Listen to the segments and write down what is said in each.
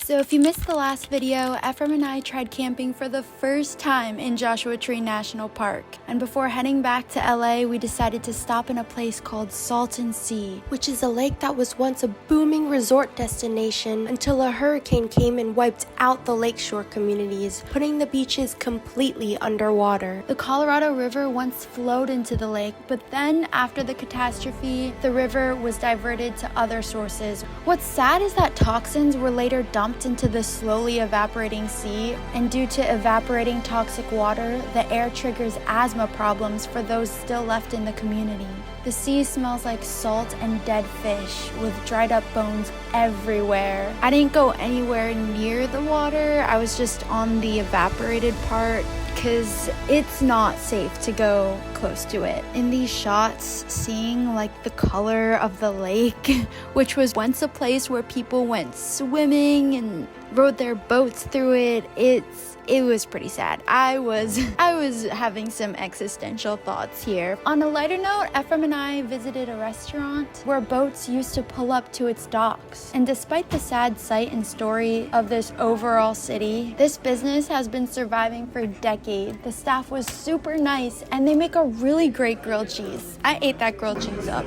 So if you missed the last video, Ephraim and I tried camping for the first time in Joshua Tree National Park. And before heading back to LA, we decided to stop in a place called Salton Sea, which is a lake that was once a booming resort destination until a hurricane came and wiped out the lakeshore communities, putting the beaches completely underwater. The Colorado River once flowed into the lake, but then after the catastrophe, the river was diverted to other sources. What's sad is that toxins were later dumped into the slowly evaporating sea, and due to evaporating toxic water, the air triggers asthma problems for those still left in the community. The sea smells like salt and dead fish, with dried up bones everywhere. I didn't go anywhere near the water, I was just on the evaporated part, because it's not safe to go close to it. In these shots, seeing like the color of the lake, which was once a place where people went swimming and rode their boats through it, it was pretty sad. I was having some existential thoughts here. On a lighter note, Ephraim and I visited a restaurant where boats used to pull up to its docks. And despite the sad sight and story of this overall city, this business has been surviving for decades. The staff was super nice and they make a really great grilled cheese. I ate that grilled cheese up.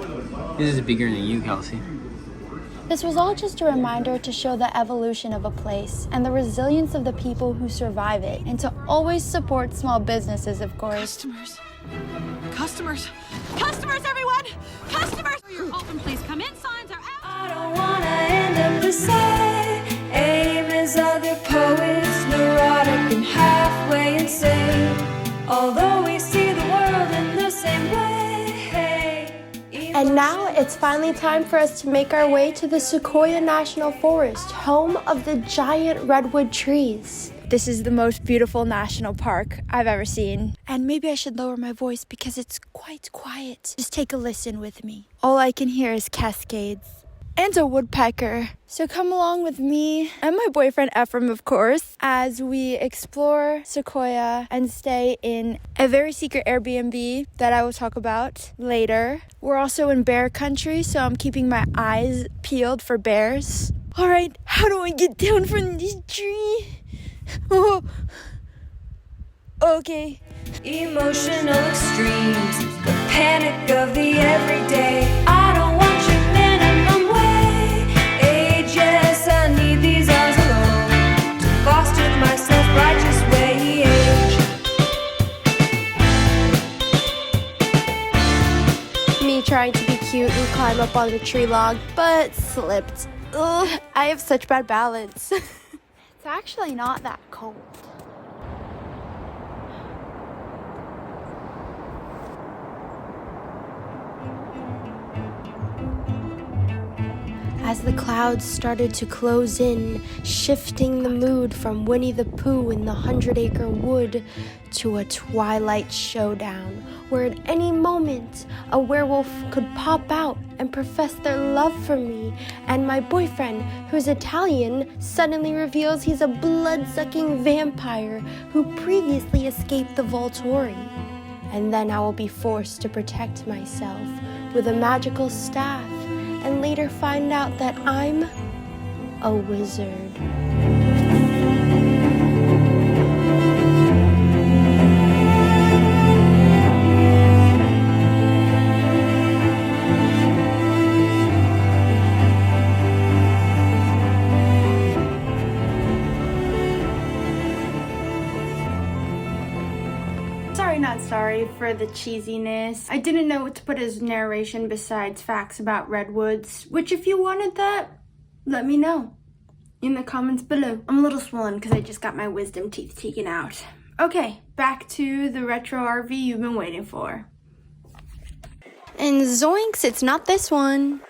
This is bigger than you, Kelsey. This was all just a reminder to show the evolution of a place and the resilience of the people who survive it, and to always support small businesses, of course. Customers, everyone! Customers! Your open, please come in. Signs are out. I don't wanna end up the same as other poets, neurotic and halfway insane. Although we see the world in the same way. And now it's finally time for us to make our way to the Sequoia National Forest, home of the giant redwood trees. This is the most beautiful national park I've ever seen. And maybe I should lower my voice because it's quite quiet. Just take a listen with me. All I can hear is cascades. And a woodpecker. So come along with me and my boyfriend Ephraim, of course, as we explore Sequoia and stay in a very secret Airbnb that I will talk about later. We're also in bear country, so I'm keeping my eyes peeled for bears. All right, how do I get down from this tree? Oh, okay. Emotional extremes, the panic of the everyday. I don't want your minimum wage. Yes, I need these hours alone to foster my self-righteous wage. Me trying to be cute and climb up on the tree log, but slipped. Ugh, I have such bad balance. It's actually not that cold. As the clouds started to close in, shifting the mood from Winnie the Pooh in the 100-acre wood to a twilight showdown, where at any moment a werewolf could pop out and profess their love for me, and my boyfriend, who's Italian, suddenly reveals he's a blood-sucking vampire who previously escaped the Volturi. And then I will be forced to protect myself with a magical staff, and later find out that I'm a wizard. Not sorry for the cheesiness. I didn't know what to put as narration besides facts about redwoods, which if you wanted that, let me know in the comments below. I'm a little swollen because I just got my wisdom teeth taken out. Okay, back to the retro RV you've been waiting for. And zoinks, it's not this one.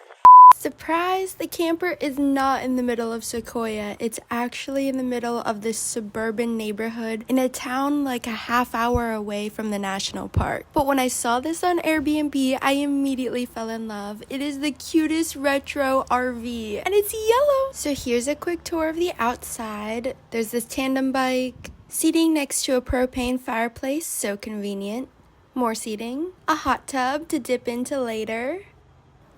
Surprise, the camper is not in the middle of Sequoia. It's actually in the middle of this suburban neighborhood in a town like a half hour away from the national park. But when I saw this on Airbnb, I immediately fell in love. It is the cutest retro RV and it's yellow. So here's a quick tour of the outside. There's this tandem bike, seating next to a propane fireplace, so convenient. More seating, a hot tub to dip into later.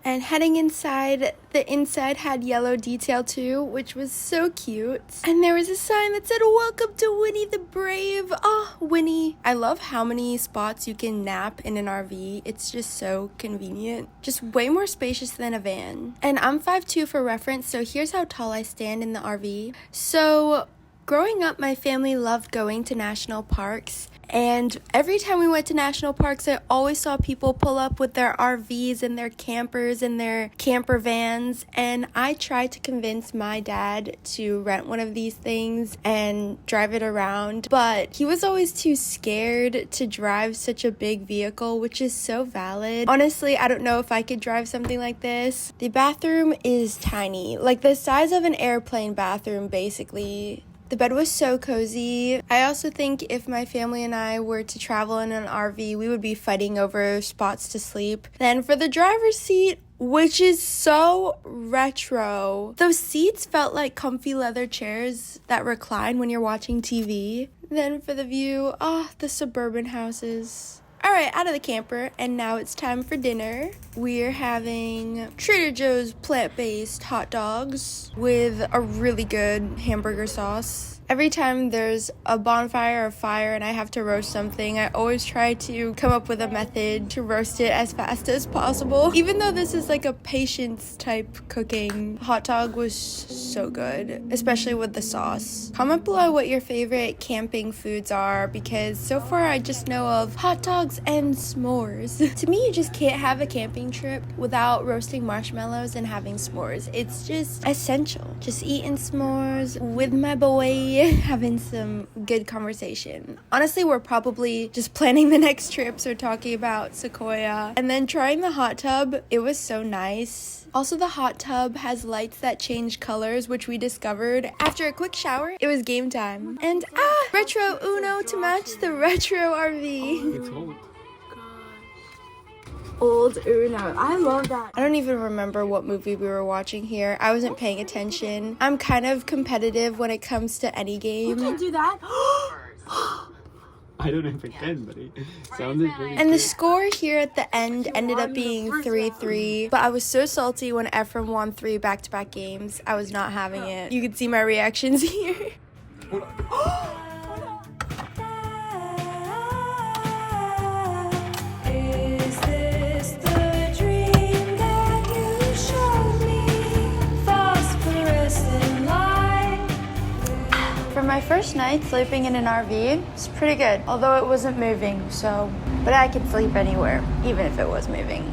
And heading inside, the inside had yellow detail too, which was so cute. And there was a sign that said, "Welcome to Winnie the Brave." Oh, Winnie. I love how many spots you can nap in an RV. It's just so convenient. Just way more spacious than a van. And I'm 5'2" for reference, so here's how tall I stand in the RV. So growing up, my family loved going to national parks. And every time we went to national parks, I always saw people pull up with their RVs and their campers and their camper vans. And I tried to convince my dad to rent one of these things and drive it around. But he was always too scared to drive such a big vehicle, which is so valid. Honestly, I don't know if I could drive something like this. The bathroom is tiny, like the size of an airplane bathroom, basically. The bed was so cozy. I also think if my family and I were to travel in an RV, we would be fighting over spots to sleep. Then for the driver's seat, which is so retro. Those seats felt like comfy leather chairs that recline when you're watching TV. Then for the view, the suburban houses. Alright, out of the camper, and now it's time for dinner. We're having Trader Joe's plant-based hot dogs with a really good hamburger sauce. Every time there's a bonfire or fire and I have to roast something, I always try to come up with a method to roast it as fast as possible. Even though this is like a patience type cooking, hot dog was so good, especially with the sauce. Comment below what your favorite camping foods are, because so far I just know of hot dogs and s'mores. To me, you just can't have a camping trip without roasting marshmallows and having s'mores. It's just essential. Just eating s'mores with my boy, having some good conversation. Honestly, we're probably just planning the next trip, so talking about Sequoia. And then trying the hot tub, it was so nice. Also, the hot tub has lights that change colors, which we discovered after a quick shower. It was game time. And retro Uno to match the retro RV. It's old. Old Uno. I love that. I don't even remember what movie we were watching here. I wasn't paying attention. I'm kind of competitive when it comes to any game. You can do that. I don't know if I can, but it sounded really And the good. score here at the end ended up being 3-3. But I was so salty when Ephraim won 3 back-to-back games. I was not having it. You can see my reactions here. Is this the dream that you showed me? Phosphorescent light. For my first night sleeping in an RV, it's pretty good. Although it wasn't moving, but I could sleep anywhere, even if it was moving.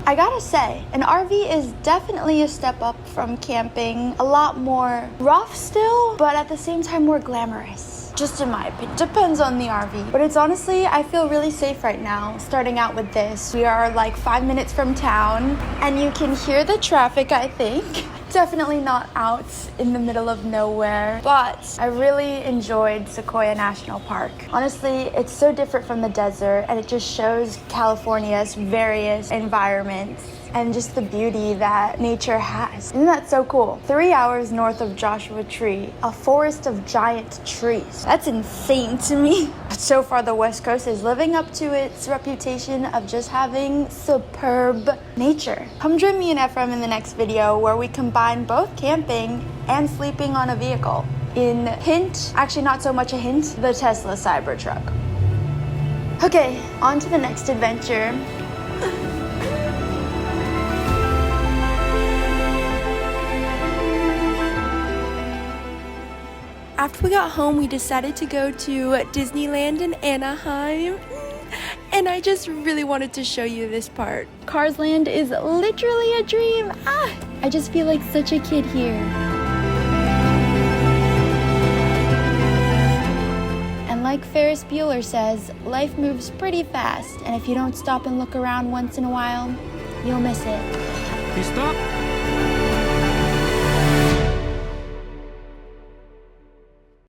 I gotta say, an RV is definitely a step up from camping. A lot more rough still, but at the same time more glamorous. Just in my opinion. Depends on the RV. But it's honestly, I feel really safe right now, starting out with this. We are like 5 minutes from town, and you can hear the traffic, I think. Definitely not out in the middle of nowhere, but I really enjoyed Sequoia National Park. Honestly, it's so different from the desert, and it just shows California's various environments and just the beauty that nature has. Isn't that so cool? 3 hours north of Joshua Tree, a forest of giant trees. That's insane to me. But so far, the West Coast is living up to its reputation of just having superb nature. Come join me and Ephraim in the next video where we combine both camping and sleeping on a vehicle. In hint, actually not so much a hint, the Tesla Cybertruck. Okay, on to the next adventure. After we got home, we decided to go to Disneyland in Anaheim. And I just really wanted to show you this part. Cars Land is literally a dream. I just feel like such a kid here. And like Ferris Bueller says, life moves pretty fast. And if you don't stop and look around once in a while, you'll miss it. You stop?